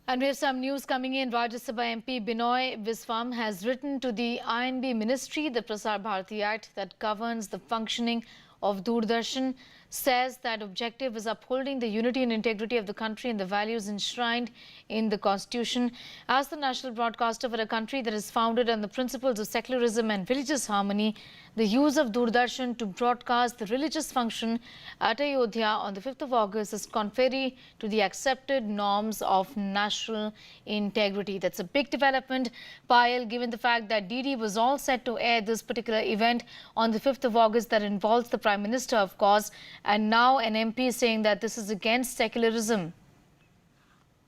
And we have some news coming in. Rajya Sabha MP Binoy Viswam has written to the INB Ministry. The Prasar Bharati Act that governs the functioning of Doordarshan says that objective is upholding the unity and integrity of the country and the values enshrined in the Constitution. As the national broadcaster for a country that is founded on the principles of secularism and religious harmony, the use of Doordarshan to broadcast the religious function at Ayodhya on the 5th of August is contrary to the accepted norms of national integrity. That's a big development, Payal, given the fact that DD was all set to air this particular event on the 5th of August that involves the Prime Minister, of course, and now an MP is saying that this is against secularism.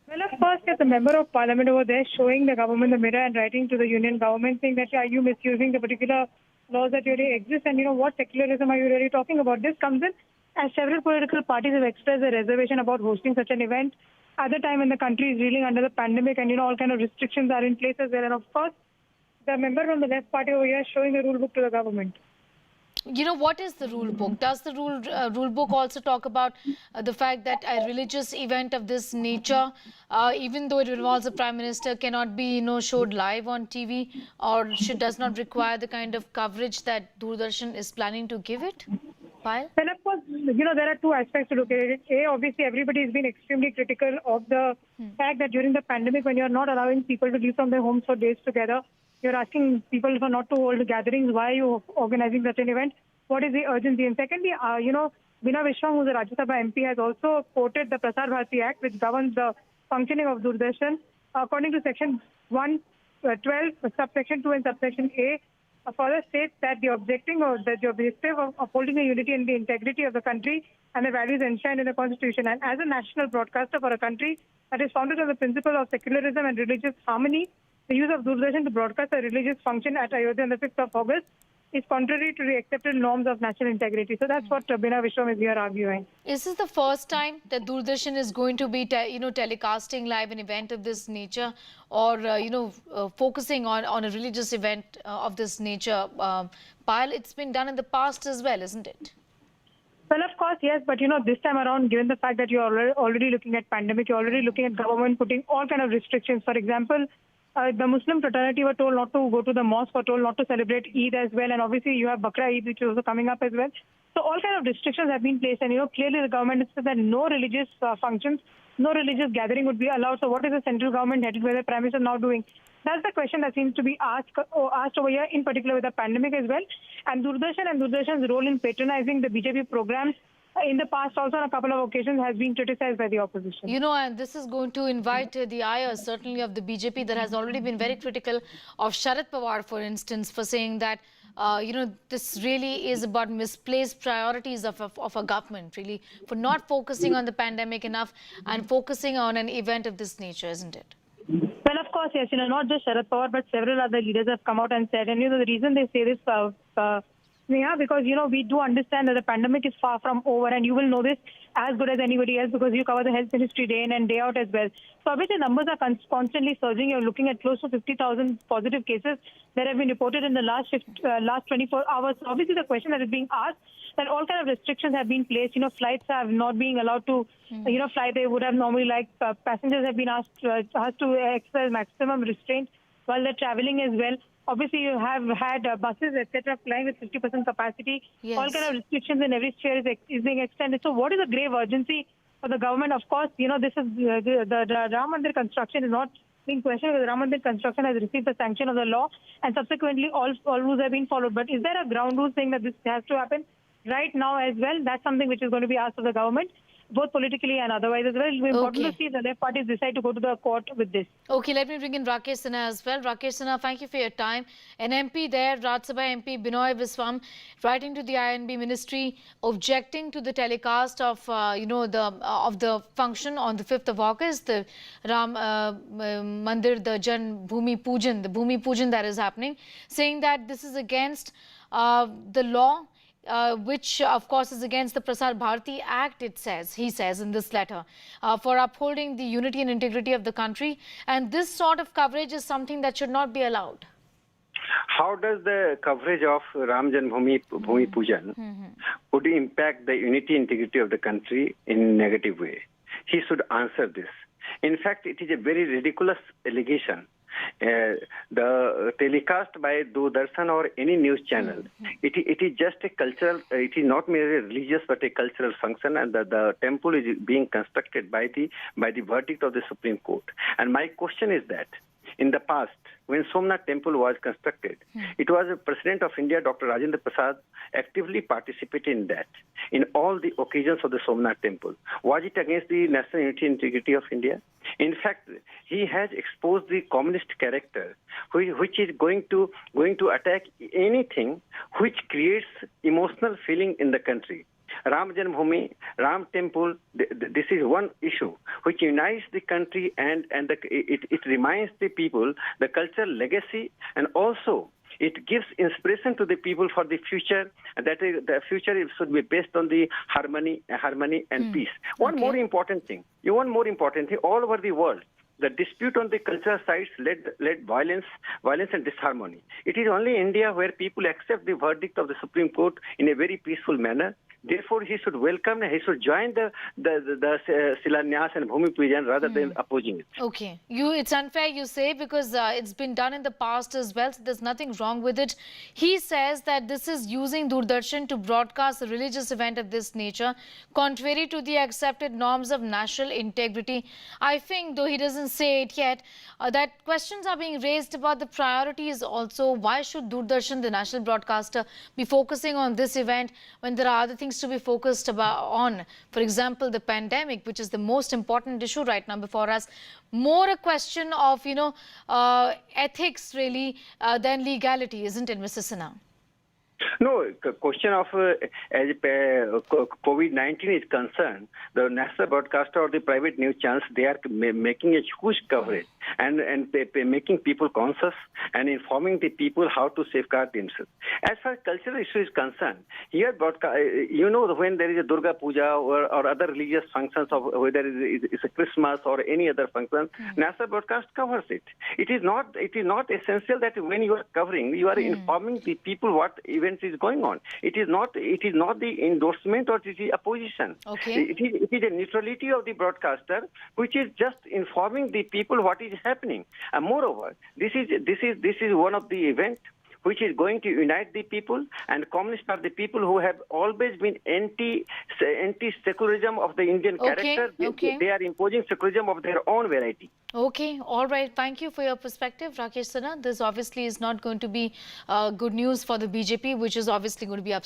Well, of course, as a member of parliament over there showing the government the mirror and writing to the union government saying that are you misusing the particular laws that already exist, and what secularism are you really talking about? This comes in as several political parties have expressed a reservation about hosting such an event at the time when the country is reeling under the pandemic and all kind of restrictions are in place as well. And of course, the member from the left party over here is showing a rule book to the government. What is the rule book? Does the rule book also talk about the fact that a religious event of this nature, even though it involves a prime minister, cannot be showed live on TV, or does not require the kind of coverage that Doordarshan is planning to give it? Payal? Well, of course, there are two aspects to look at it. A, obviously, everybody has been extremely critical of the fact that during the pandemic, when you're not allowing people to leave from their homes for days together, you're asking people for not to hold gatherings. Why are you organizing such an event? What is the urgency? And secondly, Binoy Viswam, who's a Rajya Sabha MP, has also quoted the Prasar Bharati Act, which governs the functioning of Doordarshan. According to Section 112, subsection 2 and subsection A, further states that the objective of upholding the unity and the integrity of the country and the values enshrined in the Constitution. And as a national broadcaster for a country that is founded on the principle of secularism and religious harmony, the use of Doordarshan to broadcast a religious function at Ayodhya on the 5th of August is contrary to the accepted norms of national integrity. So that's what Binoy Viswam is here arguing. Is this the first time that Doordarshan is going to be, telecasting live an event of this nature, or focusing on a religious event of this nature? Payal, it's been done in the past as well, isn't it? Well, of course, yes. But, this time around, given the fact that you're already looking at pandemic, you're already looking at government putting all kind of restrictions. For example, the Muslim fraternity were told not to go to the mosque, were told not to celebrate Eid as well. And obviously, you have Bakra Eid, which is also coming up as well. So all kind of restrictions have been placed. And, clearly the government has said that no religious functions, no religious gathering would be allowed. So what is the central government headed by the Prime Minister now doing? That's the question that seems to be asked over here, in particular with the pandemic as well. And Doordarshan and Doordarshan's role in patronizing the BJP programs in the past also on a couple of occasions has been criticized by the opposition. And this is going to invite the ire, certainly, of the BJP that has already been very critical of Sharad Pawar, for instance, for saying that, this really is about misplaced priorities of a government, really, for not focusing on the pandemic enough and focusing on an event of this nature, isn't it? Well, of course, yes. Not just Sharad Pawar, but several other leaders have come out and said, and the reason they say this, Neha, because, we do understand that the pandemic is far from over, and you will know this as good as anybody else because you cover the health ministry day in and day out as well. So obviously numbers are constantly surging. You're looking at close to 50,000 positive cases that have been reported in the last 24 hours. So obviously the question that is being asked, that all kind of restrictions have been placed. Flights have not being allowed to, fly. They would have normally, passengers have been asked to exercise maximum restraint while they're traveling as well. Obviously, you have had buses, etc., flying with 50% capacity. Yes. All kind of restrictions in every sphere is being extended. So what is the grave urgency for the government? Of course, this is the Ram Mandir construction is not being questioned because the Ram Mandir construction has received the sanction of the law, and subsequently all rules have been followed. But is there a ground rule saying that this has to happen right now as well? That's something which is going to be asked of the government, both politically and otherwise as well. It will be important to see if the left parties decide to go to the court with this. Okay, let me bring in Rakesh Sinha as well. Rakesh Sinha, thank you for your time. An MP there, Rajya Sabha MP Binoy Viswam, writing to the INB ministry, objecting to the telecast of the function on the 5th of August, the Ram Mandir, the Jan Bhumi Pujan, the Bhumi Pujan that is happening, saying that this is against the law. Which of course is against the Prasar Bharati Act, he says in this letter, for upholding the unity and integrity of the country. And this sort of coverage is something that should not be allowed. How does the coverage of Ram Janmabhoomi Pujan would impact the unity and integrity of the country in a negative way? He should answer this. In fact, it is a very ridiculous allegation. The telecast by Doordarshan or any news channel, it is just a cultural, it is not merely religious but a cultural function, and the temple is being constructed by the verdict of the Supreme Court. And my question is that, in the past, when Somnath Temple was constructed, it was the President of India, Dr. Rajendra Prasad, actively participated in that, in all the occasions of the Somnath Temple. Was it against the national unity and integrity of India? In fact, he has exposed the communist character, which is going to attack anything which creates emotional feeling in the country. Ram Janmabhoomi, Ram Temple, this is one issue which unites the country and it reminds the people the cultural legacy, and also it gives inspiration to the people for the future, and that is, the future should be based on the harmony and peace. One more important thing, all over the world, the dispute on the cultural sites led violence and disharmony. It is only India where people accept the verdict of the Supreme Court in a very peaceful manner. Therefore, he should welcome, he should join the Shilanyas and Bhumi Pujan rather than opposing it. Okay. It's unfair, you say, because it's been done in the past as well, so there's nothing wrong with it. He says that this is using Doordarshan to broadcast a religious event of this nature, contrary to the accepted norms of national integrity. I think, though he doesn't say it yet, that questions are being raised about the priorities also. Why should Doordarshan, the national broadcaster, be focusing on this event when there are other things to be focused on? For example, the pandemic, which is the most important issue right now before us. More a question of, ethics really than legality, isn't it, Mr. Sinha? No, question of as COVID-19 is concerned, the national broadcaster or the private news channels, they are making a huge coverage and making people conscious and informing the people how to safeguard themselves. As far as cultural issue is concerned, here when there is a Durga Puja or other religious functions, of whether it's a Christmas or any other function, national broadcast covers it. It is not essential that when you are covering, you are informing the people what events is going on. It is not the endorsement or the opposition. Okay. It is a neutrality of the broadcaster, which is just informing the people what is happening. And moreover, this is one of the events which is going to unite the people, and communists are the people who have always been anti-secularism of the Indian character. They are imposing secularism of their own variety. Okay, all right. Thank you for your perspective, Rakesh Sinha. This obviously is not going to be good news for the BJP, which is obviously going to be upset.